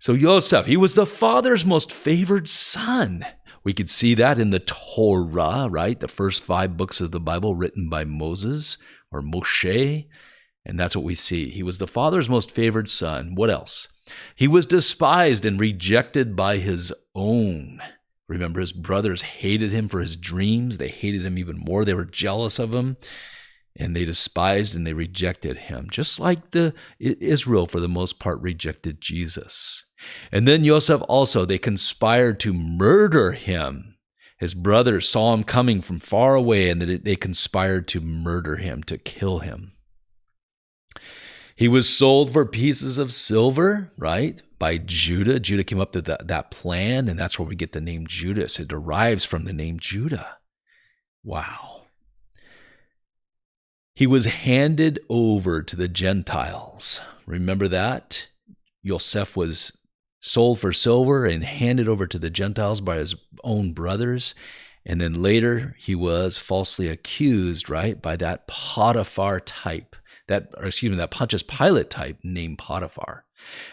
So Joseph, he was the father's most favored son. We could see that in the Torah, right? The first 5 books of the Bible written by Moses or Moshe. And that's what we see. He was the father's most favored son. What else? He was despised and rejected by his own. Remember, his brothers hated him for his dreams. They hated him even more. They were jealous of him. And they despised and they rejected him, just like Israel, for the most part, rejected Jesus. And then Joseph also, they conspired to murder him. His brothers saw him coming from far away, and they conspired to murder him, to kill him. He was sold for pieces of silver, right, by Judah. Judah came up with that plan, and that's where we get the name Judas. It derives from the name Judah. Wow. He was handed over to the Gentiles. Remember that? Joseph was sold for silver and handed over to the Gentiles by his own brothers. And then later he was falsely accused, right, by that Potiphar type, that Pontius Pilate type named Potiphar.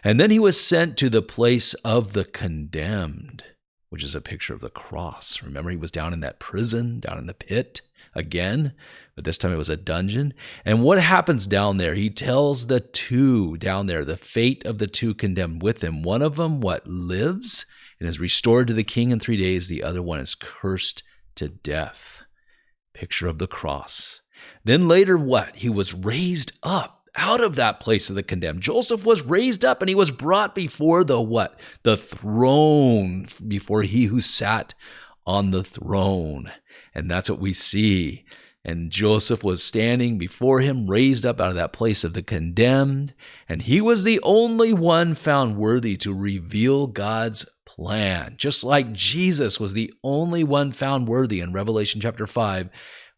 And then he was sent to the place of the condemned, which is a picture of the cross. Remember, he was down in that prison, down in the pit again, but this time it was a dungeon. And what happens down there? He tells the two down there, the fate of the two condemned with him. One of them, lives and is restored to the king in 3 days. The other one is cursed to death. Picture of the cross. Then later He was raised up out of that place of the condemned. Joseph was raised up and he was brought before the throne, before he who sat on the throne. And that's what we see. And Joseph was standing before him, raised up out of that place of the condemned. And he was the only one found worthy to reveal God's plan. Just like Jesus was the only one found worthy in Revelation chapter 5.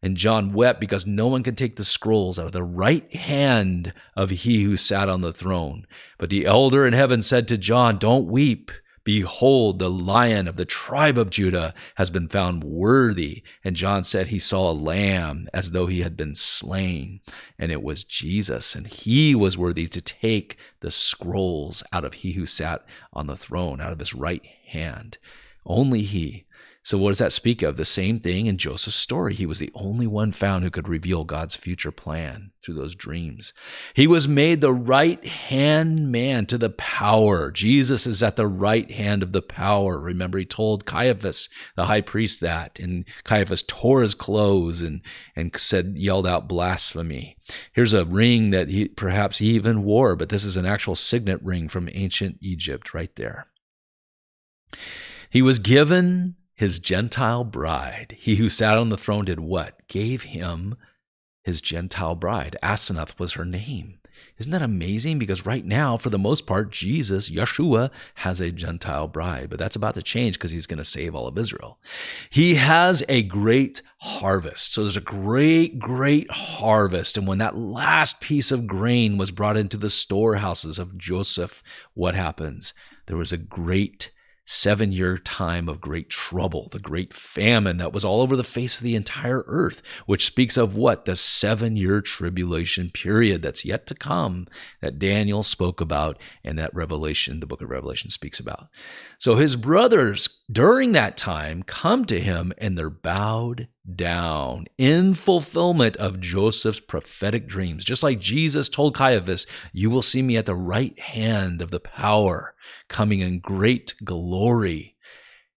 And John wept because no one could take the scrolls out of the right hand of he who sat on the throne. But the elder in heaven said to John, "Don't weep. Behold, the Lion of the tribe of Judah has been found worthy." And John said he saw a lamb as though he had been slain. And it was Jesus. And he was worthy to take the scrolls out of he who sat on the throne, out of his right hand. Only he. So what does that speak of? The same thing in Joseph's story. He was the only one found who could reveal God's future plan through those dreams. He was made the right-hand man to the power. Jesus is at the right hand of the power. Remember, he told Caiaphas, the high priest, that, and Caiaphas tore his clothes and yelled out blasphemy. Here's a ring that perhaps he even wore, but this is an actual signet ring from ancient Egypt right there. He was given his Gentile bride. He who sat on the throne did what? Gave him his Gentile bride. Asenath was her name. Isn't that amazing? Because right now, for the most part, Jesus, Yeshua, has a Gentile bride. But that's about to change because he's going to save all of Israel. He has a great harvest. So there's a great, great harvest. And when that last piece of grain was brought into the storehouses of Joseph, what happens? There was a great 7-year time of great trouble, the great famine that was all over the face of the entire earth, which speaks of what? The 7-year tribulation period that's yet to come that Daniel spoke about and that Revelation, the book of Revelation, speaks about. So his brothers during that time come to him and they're bowed down in fulfillment of Joseph's prophetic dreams. Just like Jesus told Caiaphas, "You will see me at the right hand of the power, coming in great glory."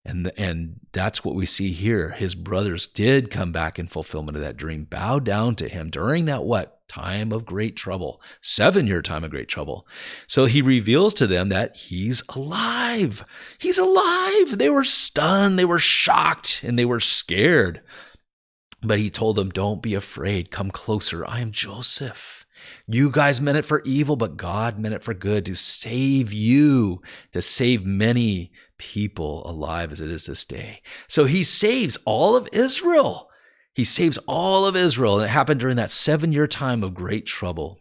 And that's what we see here. His brothers did come back in fulfillment of that dream, bow down to him during that time of great trouble, 7-year time of great trouble. So he reveals to them that he's alive. He's alive. They were stunned, they were shocked, and they were scared. But he told them, "Don't be afraid. Come closer. I am Joseph. You guys meant it for evil, but God meant it for good, to save you, to save many people alive as it is this day." So he saves all of Israel. He saves all of Israel. And it happened during that 7-year time of great trouble.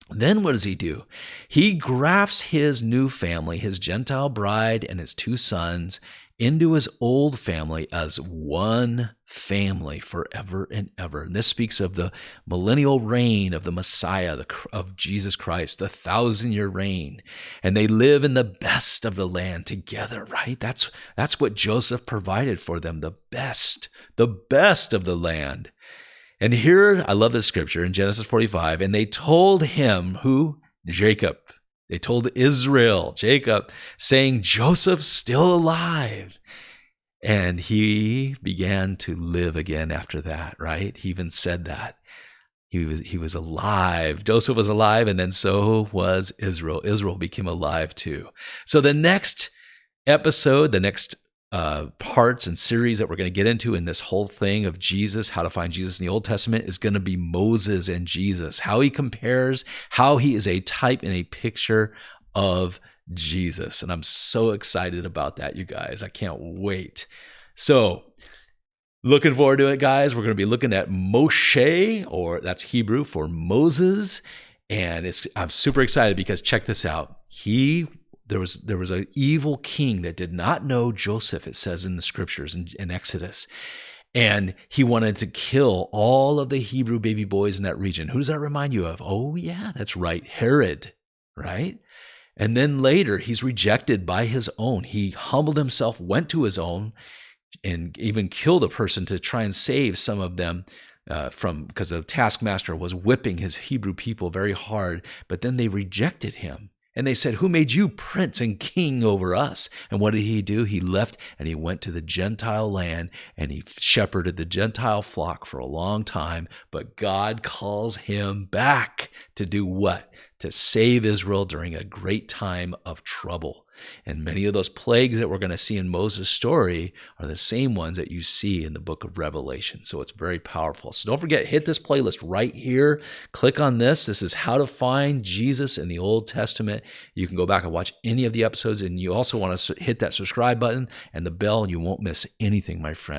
Then what does he do? He grafts his new family, his Gentile bride and his 2 sons, into his old family as one family forever and ever. And this speaks of the millennial reign of the Messiah, of Jesus Christ, the 1,000-year reign. And they live in the best of the land together, right? That's what Joseph provided for them, the best of the land. And here, I love this scripture in Genesis 45, and they told him, who? Jacob. They told Israel, Jacob, saying, Joseph's still alive. And he began to live again after that, right? He even said that. He was alive. Joseph was alive, and then so was Israel. Israel became alive too. So the next episode, the next parts and series that we're going to get into in this whole thing of Jesus, how to find Jesus in the Old Testament, is going to be Moses and Jesus, how he compares, how he is a type and a picture of Jesus. And I'm so excited about that, you guys. I can't wait. So looking forward to it, guys. We're going to be looking at Moshe, or that's Hebrew for Moses. And I'm super excited because check this out. There was an evil king that did not know Joseph, it says in the scriptures in Exodus. And he wanted to kill all of the Hebrew baby boys in that region. Who does that remind you of? Oh, yeah, that's right. Herod, right? And then later, he's rejected by his own. He humbled himself, went to his own, and even killed a person to try and save some of them because the taskmaster was whipping his Hebrew people very hard. But then they rejected him. And they said, who made you prince and king over us? And what did he do? He left and he went to the Gentile land and he shepherded the Gentile flock for a long time. But God calls him back to do what? To save Israel during a great time of trouble. And many of those plagues that we're going to see in Moses' story are the same ones that you see in the book of Revelation. So it's very powerful. So don't forget, hit this playlist right here. Click on this. This is how to find Jesus in the Old Testament. You can go back and watch any of the episodes. And you also want to hit that subscribe button and the bell, and you won't miss anything, my friend.